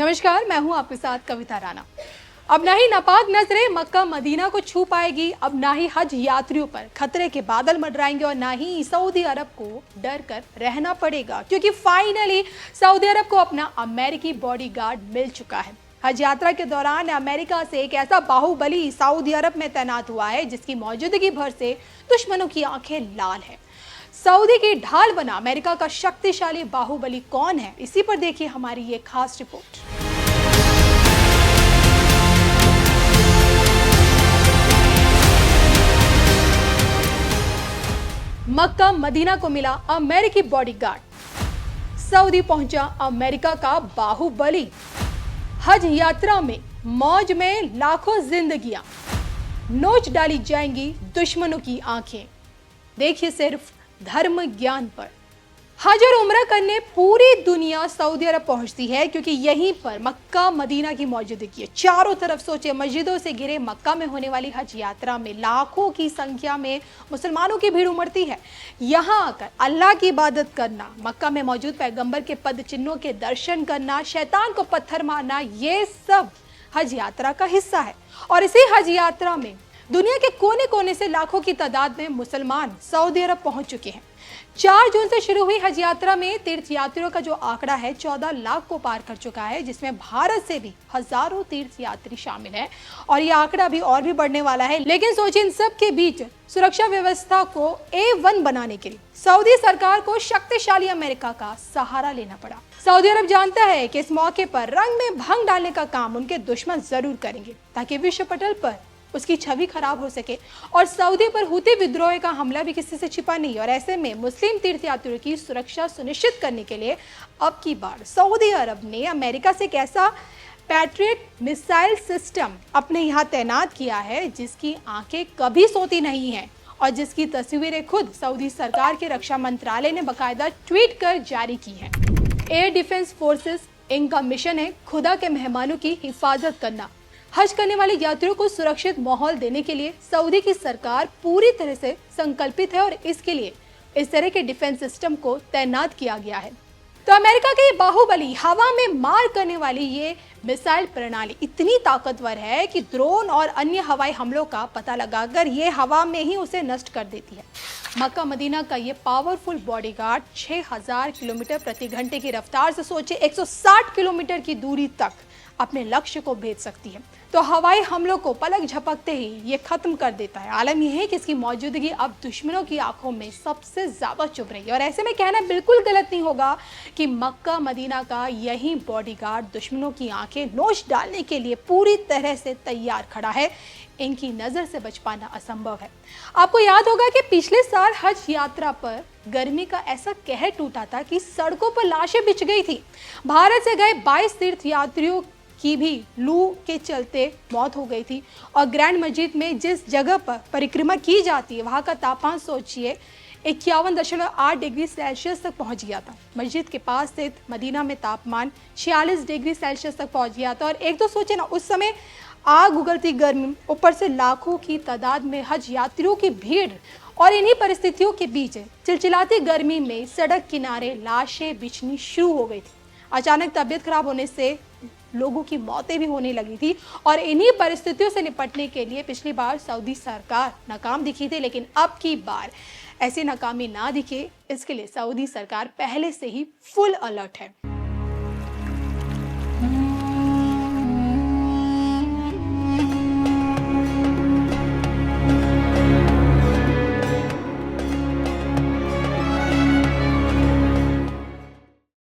नमस्कार, मैं हूं आपके साथ कविता राणा। अब ना ही नापाक नजरें मक्का मदीना को छू पाएगी, अब ना ही हज यात्रियों पर खतरे के बादल मंडराएंगे और ना ही सऊदी अरब को डर कर रहना पड़ेगा, क्योंकि फाइनली सऊदी अरब को अपना अमेरिकी बॉडीगार्ड मिल चुका है। हज यात्रा के दौरान अमेरिका से एक ऐसा बाहुबली सऊदी अरब में तैनात हुआ है जिसकी मौजूदगी भर से दुश्मनों की आंखें लाल है। सऊदी की ढाल बना अमेरिका का शक्तिशाली बाहुबली कौन है, इसी पर देखिए हमारी ये खास रिपोर्ट। मक्का मदीना को मिला अमेरिकी बॉडीगार्ड, सऊदी पहुंचा अमेरिका का बाहुबली। हज यात्रा में मौज में लाखों जिंदगियां, नोच डाली जाएंगी दुश्मनों की आंखें। देखिए सिर्फ धर्म ज्ञान पर। हज और उम्रा करने पूरी दुनिया सऊदी अरब पहुंचती है, क्योंकि यहीं पर मक्का मदीना की मौजूदगी है। चारों तरफ सोचे, मस्जिदों से घिरे मक्का में होने वाली हज यात्रा में लाखों की संख्या में मुसलमानों की भीड़ उमड़ती है। यहाँ आकर अल्लाह की इबादत करना, मक्का में मौजूद पैगंबर के पद चिन्हों के दर्शन करना, शैतान को पत्थर मारना, ये सब हज यात्रा का हिस्सा है। और इसी हज यात्रा में दुनिया के कोने कोने से लाखों की तादाद में मुसलमान सऊदी अरब पहुंच चुके हैं। 4 जून से शुरू हुई हज यात्रा में तीर्थ यात्रियों का जो आंकड़ा है 14 लाख को पार कर चुका है, जिसमें भारत से भी हजारों तीर्थ यात्री शामिल हैं और ये आंकड़ा अभी और भी बढ़ने वाला है। लेकिन सोचिए, इन सब के बीच सुरक्षा व्यवस्था को A1 बनाने के लिए सऊदी सरकार को शक्तिशाली अमेरिका का सहारा लेना पड़ा। सऊदी अरब जानता है कि इस मौके पर रंग में भंग डालने का काम उनके दुश्मन जरूर करेंगे, ताकि विश्व पटल पर उसकी छवि खराब हो सके। और सऊदी पर हुती विद्रोह का हमला भी किसी से छिपा नहीं। और ऐसे में मुस्लिम तीर्थयात्रियों की सुरक्षा सुनिश्चित करने के लिए अब की बार सऊदी अरब ने अमेरिका से एक ऐसा पैट्रियट मिसाइल सिस्टम अपने यहाँ तैनात किया है जिसकी आंखें कभी सोती नहीं हैं और जिसकी तस्वीरें खुद सऊदी सरकार के रक्षा मंत्रालय ने बाकायदा ट्वीट कर जारी की है। एयर डिफेंस फोर्सेस, इनका मिशन है खुदा के मेहमानों की हिफाजत करना। हज करने वाले यात्रियों को सुरक्षित माहौल देने के लिए सऊदी की सरकार पूरी तरह से संकल्पित है और इसके लिए इस तरह के डिफेंस सिस्टम को तैनात किया गया है। तो अमेरिका के बाहुबली हवा में मार करने वाली ये मिसाइल प्रणाली इतनी ताकतवर है कि ड्रोन और अन्य हवाई हमलों का पता लगाकर ये हवा में ही उसे नष्ट कर देती है। मक्का मदीना का ये पावरफुल बॉडीगार्ड 6000 किलोमीटर प्रति घंटे की रफ्तार से सोचे 160 किलोमीटर की दूरी तक अपने लक्ष्य को भेज सकती है। तो हवाई हमलों को पलक झपकते ही ये खत्म कर देता है। आलम यह है कि इसकी मौजूदगी अब दुश्मनों की आंखों में सबसे ज्यादा चुभ रही है। और ऐसे में कहना बिल्कुल गलत नहीं होगा कि मक्का मदीना का यही बॉडीगार्ड दुश्मनों की आंखें नोच डालने के लिए पूरी तरह से तैयार खड़ा है। इनकी नजर से बच पाना असंभव है। आपको याद होगा कि पिछले साल हज यात्रा पर गर्मी का ऐसा कहर टूटा था कि सड़कों पर लाशें बिछ गई थी। भारत से गए 22 तीर्थ यात्रियों की भी लू के चलते मौत हो गई थी। और ग्रैंड मस्जिद में जिस जगह पर परिक्रमा की जाती है वहाँ का तापमान सोचिए 51.8 डिग्री सेल्सियस तक पहुँच गया था। मस्जिद के पास स्थित मदीना में तापमान 46 डिग्री सेल्सियस तक पहुँच गया था। और एक तो सोचे ना, उस समय आग उगलती गर्मी, ऊपर से लाखों की तादाद में हज यात्रियों की भीड़, और इन्हीं परिस्थितियों के बीच चिलचिलाती गर्मी में सड़क किनारे लाशें बिछनी शुरू हो गई थी। अचानक तबीयत खराब होने से लोगों की मौतें भी होने लगी थी। और इन्हीं परिस्थितियों से निपटने के लिए पिछली बार सऊदी सरकार नाकाम दिखी थी, लेकिन अब की बार ऐसी नाकामी ना दिखे, इसके लिए सऊदी सरकार पहले से ही फुल अलर्ट है।